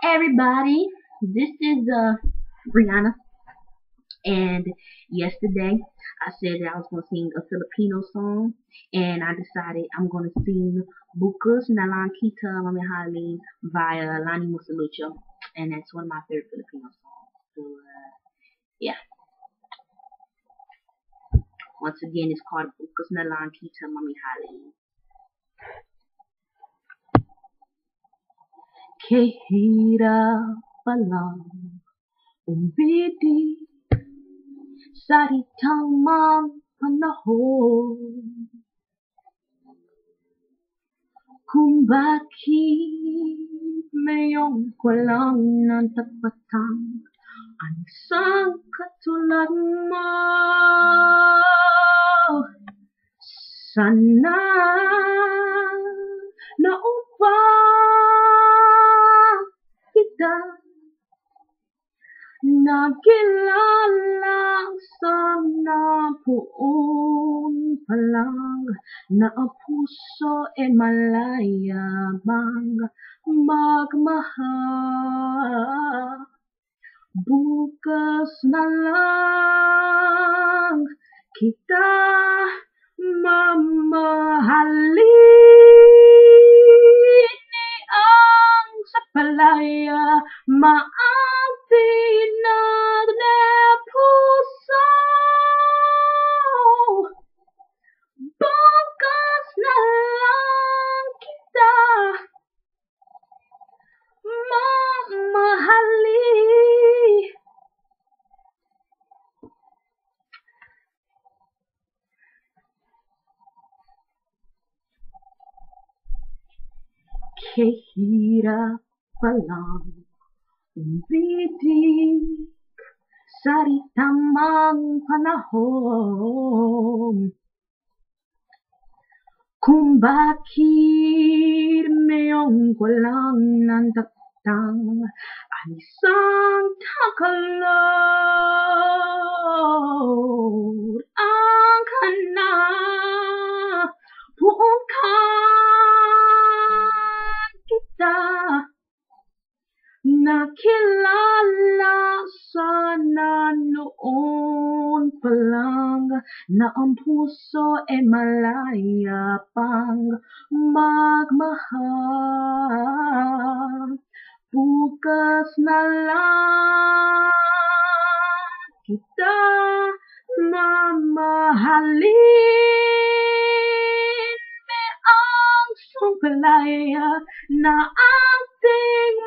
Everybody, this is Brianna, and yesterday I said that I was going to sing a Filipino song, and I decided I'm going to sing Bukas na Lang Kita Mamahalin via Lani Musalucho, and that's one of my favorite Filipino songs. So, yeah, once again, it's called Bukas na Lang Kita Mamahalin. Kahirap palang umibig sa tamang panahon, kung bakit mayong walang ng tapatang ang isang katulad mo. Sana naupa kita nakilala sana poon pa lang na ang puso ay malayabang magmahal. Bukas na lang kita mamahalin ni ang sa palaya maapinag na puso. Bukas na lang kita mamahalin. Kahirap palang umibig sa tamang panahon, kung bakit mayong walang nandatang ang isang takalod ang kana buong kita nakilala sana noon pa lang na ang puso ay malaya pang magmahal. Bukas na lang kita mamahalin may ang sumpalaya na ating